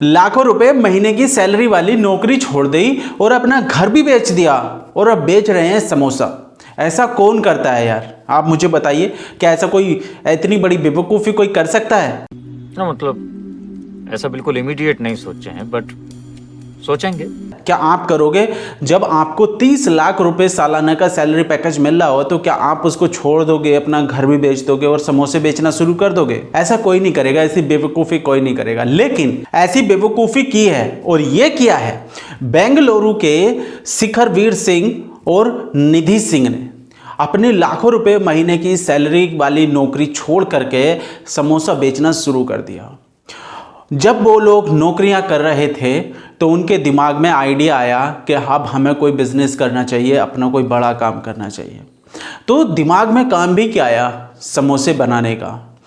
लाखों रुपए महीने की सैलरी वाली नौकरी छोड़ दी और अपना घर भी बेच दिया और अब बेच रहे हैं समोसा। ऐसा कौन करता है यार? आप मुझे बताइए, क्या ऐसा कोई इतनी बड़ी बेवकूफ़ी कोई कर सकता है? ना मतलब ऐसा बिल्कुल इमीडिएट नहीं सोचे हैं, बट सोचेंगे। क्या आप करोगे? जब आपको 30 लाख रुपए सालाना का सैलरी पैकेज मिल रहा हो तो क्या आप उसको छोड़ दोगे, अपना घर भी बेच दोगे और समोसे बेचना शुरू कर दोगे? ऐसा कोई नहीं करेगा, ऐसी बेवकूफ़ी कोई नहीं करेगा। लेकिन ऐसी बेवकूफ़ी की है और ये किया है बेंगलुरु के शिखर वीर सिंह और निधि सिंह ने। अपने लाखों रुपए महीने की सैलरी वाली नौकरी छोड़ करके समोसा बेचना शुरू कर दिया। जब वो लोग नौकरियां कर रहे थे तो उनके दिमाग में आइडिया आया कि अब हमें कोई बिजनेस करना चाहिए, अपना कोई बड़ा काम करना चाहिए। तो दिमाग में काम भी क्या आया? समोसे बनाने का।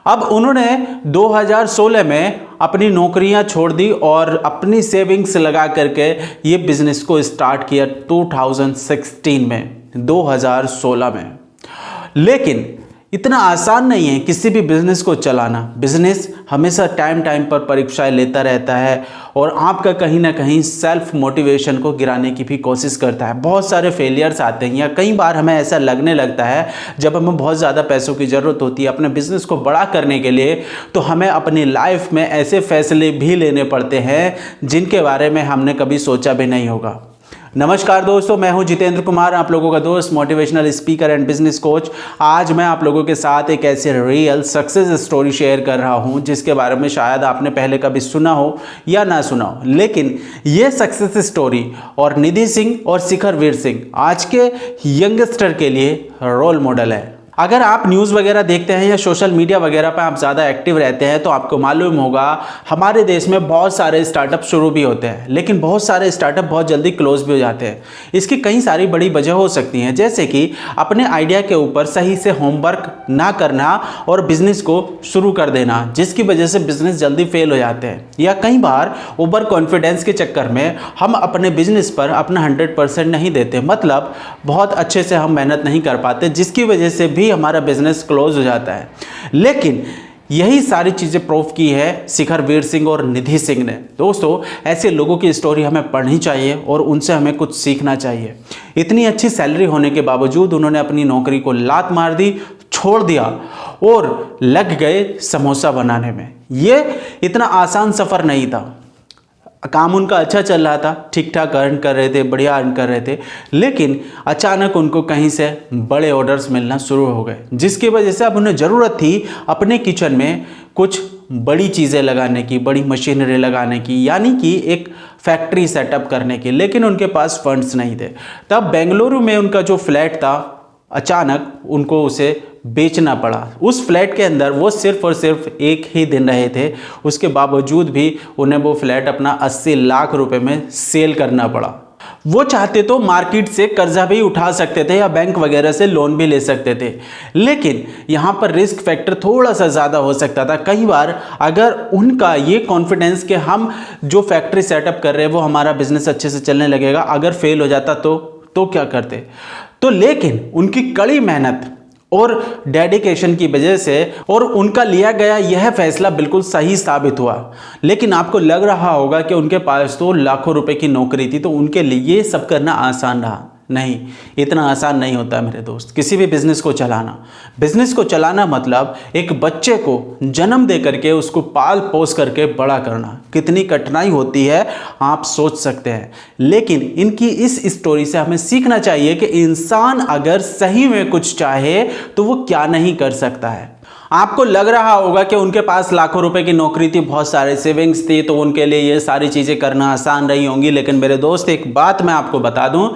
अब उन्होंने 2016 में अपनी नौकरियां छोड़ दी और अपनी सेविंग्स लगा करके ये बिजनेस को स्टार्ट किया 2016 में। लेकिन इतना आसान नहीं है किसी भी बिजनेस को चलाना। बिजनेस हमेशा टाइम पर परीक्षाएं लेता रहता है और आपका कहीं ना कहीं सेल्फ मोटिवेशन को गिराने की भी कोशिश करता है। बहुत सारे फेलियर्स आते हैं या कई बार हमें ऐसा लगने लगता है जब हमें बहुत ज़्यादा पैसों की ज़रूरत होती है अपने बिजनेस को बड़ा करने के लिए, तो हमें अपनी लाइफ में ऐसे फैसले भी लेने पड़ते हैं जिनके बारे में हमने कभी सोचा भी नहीं होगा। नमस्कार दोस्तों, मैं हूं जितेंद्र कुमार, आप लोगों का दोस्त, motivational speaker and business coach. आज मैं आप लोगों के साथ एक ऐसे रियल सक्सेस स्टोरी शेयर कर रहा हूं जिसके बारे में शायद आपने पहले कभी सुना हो या ना सुना हो, लेकिन ये सक्सेस स्टोरी और निधि सिंह और शिखर वीर सिंह आज के यंगस्टर के लिए रोल मॉडल है। अगर आप न्यूज़ वगैरह देखते हैं या सोशल मीडिया वगैरह पर आप ज़्यादा एक्टिव रहते हैं तो आपको मालूम होगा हमारे देश में बहुत सारे स्टार्टअप शुरू भी होते हैं, लेकिन बहुत सारे स्टार्टअप बहुत जल्दी क्लोज भी हो जाते हैं। इसकी कई सारी बड़ी वजह हो सकती हैं, जैसे कि अपने आइडिया के ऊपर सही से होमवर्क ना करना और बिजनेस को शुरू कर देना, जिसकी वजह से बिजनेस जल्दी फेल हो जाते हैं। या कई बार ओवर कॉन्फिडेंस के चक्कर में हम अपने बिजनेस पर अपना 100% नहीं देते, मतलब बहुत अच्छे से हम मेहनत नहीं कर पाते, जिसकी वजह से भी हमारा बिजनेस क्लोज हो जाता है। लेकिन यही सारी चीजें प्रूफ की है शिखर वीर सिंह और निधि सिंह ने। दोस्तों, ऐसे लोगों की स्टोरी हमें पढ़नी चाहिए और उनसे हमें कुछ सीखना चाहिए। इतनी अच्छी सैलरी होने के बावजूद उन्होंने अपनी नौकरी को लात मार दी, छोड़ दिया और लग गए समोसा बनाने में। ये इतना आसान सफर नहीं था। काम उनका अच्छा चल रहा था, ठीक ठाक अर्न कर रहे थे, बढ़िया अर्न कर रहे थे, लेकिन अचानक उनको कहीं से बड़े ऑर्डर्स मिलना शुरू हो गए, जिसकी वजह से अब उन्हें ज़रूरत थी अपने किचन में कुछ बड़ी चीज़ें लगाने की, बड़ी मशीनरी लगाने की, यानी कि एक फैक्ट्री सेटअप करने की, लेकिन उनके पास फंड्स नहीं थे। तब बेंगलुरु में उनका जो फ्लैट था, अचानक उनको उसे बेचना पड़ा। उस फ्लैट के अंदर वो सिर्फ और सिर्फ एक ही दिन रहे थे, उसके बावजूद भी उन्हें वो फ्लैट अपना 80 लाख रुपए में सेल करना पड़ा। वो चाहते तो मार्केट से कर्जा भी उठा सकते थे या बैंक वगैरह से लोन भी ले सकते थे, लेकिन यहाँ पर रिस्क फैक्टर थोड़ा सा ज़्यादा हो सकता था। कई बार अगर उनका ये कॉन्फिडेंस कि हम जो फैक्ट्री सेटअप कर रहे हैं वो हमारा बिजनेस अच्छे से चलने लगेगा, अगर फेल हो जाता तो क्या करते? तो लेकिन उनकी कड़ी मेहनत और डेडिकेशन की वजह से और उनका लिया गया यह फैसला बिल्कुल सही साबित हुआ। लेकिन आपको लग रहा होगा कि उनके पास तो लाखों रुपए की नौकरी थी तो उनके लिए ये सब करना आसान रहा। नहीं, इतना आसान नहीं होता मेरे दोस्त किसी भी बिजनेस को चलाना। बिजनेस को चलाना मतलब एक बच्चे को जन्म दे करके उसको पाल पोस करके बड़ा करना। कितनी कठिनाई होती है आप सोच सकते हैं। लेकिन इनकी इस स्टोरी से हमें सीखना चाहिए कि इंसान अगर सही में कुछ चाहे तो वो क्या नहीं कर सकता है। आपको लग रहा होगा कि उनके पास लाखों रुपए की नौकरी थी, बहुत सारे सेविंग्स थी, तो उनके लिए ये सारी चीज़ें करना आसान रही होंगी। लेकिन मेरे दोस्त, एक बात मैं आपको बता दूं,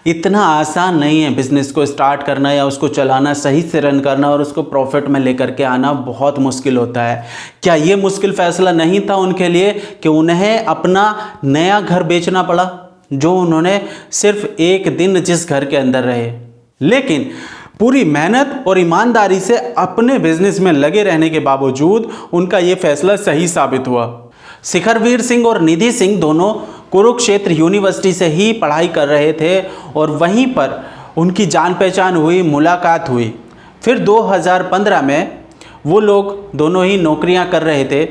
इतना आसान नहीं है बिजनेस को स्टार्ट करना या उसको चलाना, सही से रन करना और उसको प्रॉफिट में लेकर के आना बहुत मुश्किल होता है। क्या ये मुश्किल फैसला नहीं था उनके लिए कि उन्हें अपना नया घर बेचना पड़ा, जो उन्होंने सिर्फ एक दिन जिस घर के अंदर रहे, लेकिन पूरी मेहनत और ईमानदारी से अपने बिजनेस में लगे रहने के बावजूद उनका ये फैसला सही साबित हुआ। शिखर वीर सिंह और निधि सिंह दोनों कुरुक्षेत्र यूनिवर्सिटी से ही पढ़ाई कर रहे थे और वहीं पर उनकी जान पहचान हुई, मुलाकात हुई। फिर 2015 में वो लोग दोनों ही नौकरियां कर रहे थे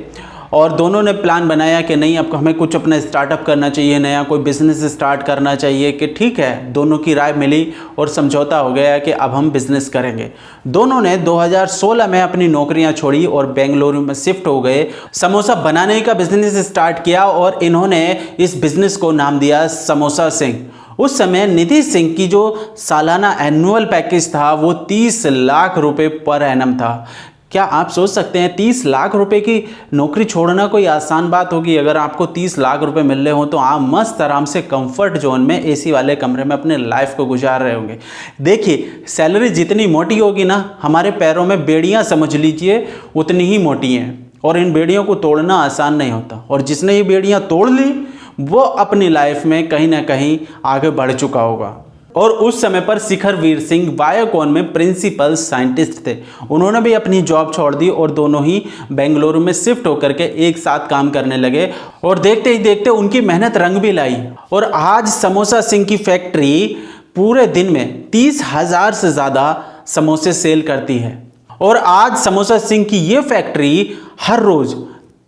और दोनों ने प्लान बनाया कि नहीं, अब हमें कुछ अपना स्टार्टअप करना चाहिए, नया कोई बिज़नेस स्टार्ट करना चाहिए। कि ठीक है, दोनों की राय मिली और समझौता हो गया कि अब हम बिज़नेस करेंगे। दोनों ने 2016 में अपनी नौकरियां छोड़ी और बेंगलुरु में शिफ्ट हो गए। समोसा बनाने का बिज़नेस स्टार्ट किया और इन्होंने इस बिज़नेस को नाम दिया समोसा सिंह। उस समय निधि सिंह की जो सालाना एनुअल पैकेज था वो 30 लाख रुपए पर एनम था। क्या आप सोच सकते हैं 30 लाख रुपए की नौकरी छोड़ना कोई आसान बात होगी? अगर आपको 30 लाख रुपए मिल रहे हो तो आप मस्त आराम से कंफर्ट जोन में एसी वाले कमरे में अपने लाइफ को गुजार रहे होंगे। देखिए, सैलरी जितनी मोटी होगी ना, हमारे पैरों में बेड़ियां समझ लीजिए उतनी ही मोटी हैं, और इन बेड़ियों को तोड़ना आसान नहीं होता। और जिसने ये बेड़ियां तोड़ ली वो अपनी लाइफ में कहीं ना कहीं आगे बढ़ चुका होगा। और उस समय पर शिखर वीर सिंह बायोकॉन में प्रिंसिपल साइंटिस्ट थे। उन्होंने भी अपनी जॉब छोड़ दी और दोनों ही बेंगलुरु में शिफ्ट होकर के एक साथ काम करने लगे। और देखते ही देखते उनकी मेहनत रंग भी लाई और आज समोसा सिंह की फैक्ट्री पूरे दिन में 30,000 से ज़्यादा समोसे सेल करती है। और आज समोसा सिंह की ये फैक्ट्री हर रोज़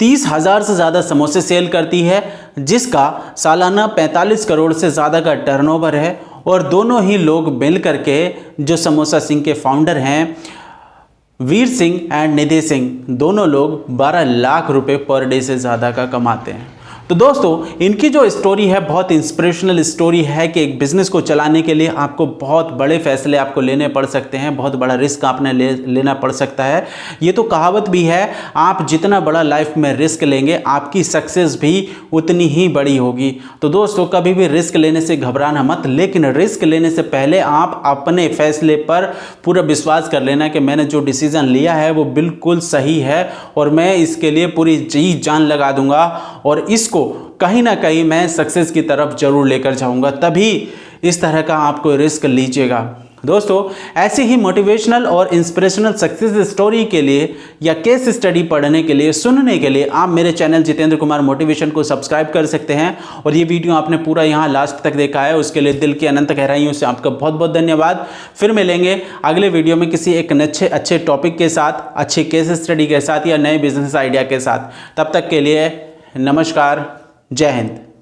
30,000 से ज़्यादा समोसे सेल करती है, जिसका सालाना 45 करोड़ से ज़्यादा का टर्नओवर है। और दोनों ही लोग मिल करके, जो समोसा सिंह के फाउंडर हैं वीर सिंह एंड निधि सिंह, दोनों लोग 12 लाख रुपए पर डे से ज़्यादा का कमाते हैं। तो दोस्तों, इनकी जो स्टोरी है बहुत इंस्पिरेशनल स्टोरी है कि एक बिज़नेस को चलाने के लिए आपको बहुत बड़े फैसले आपको लेने पड़ सकते हैं, बहुत बड़ा रिस्क आपने लेना पड़ सकता है। ये तो कहावत भी है, आप जितना बड़ा लाइफ में रिस्क लेंगे आपकी सक्सेस भी उतनी ही बड़ी होगी। तो दोस्तों, कभी भी रिस्क लेने से घबराना मत, लेकिन रिस्क लेने से पहले आप अपने फैसले पर पूरा विश्वास कर लेना कि मैंने जो डिसीज़न लिया है वो बिल्कुल सही है और मैं इसके लिए पूरी जी जान लगा दूंगा और इसको कहीं ना कहीं मैं सक्सेस की तरफ जरूर लेकर जाऊंगा। तभी इस तरह का आप कोई रिस्क लीजिएगा। दोस्तों, ऐसी ही मोटिवेशनल और इंस्पिरेशनल सक्सेस स्टोरी के लिए या केस स्टडी पढ़ने के लिए, सुनने के लिए आप मेरे चैनल जितेंद्र कुमार मोटिवेशन को सब्सक्राइब कर सकते हैं। और ये वीडियो आपने पूरा यहाँ लास्ट तक देखा है, उसके लिए दिल की अनंत गहराइयों से आपका बहुत बहुत धन्यवाद। फिर मिलेंगे अगले वीडियो में किसी एक अच्छे टॉपिक के साथ, अच्छे केस स्टडी के साथ या नए बिजनेस आइडिया के साथ। तब तक के लिए नमस्कार, जय हिंद।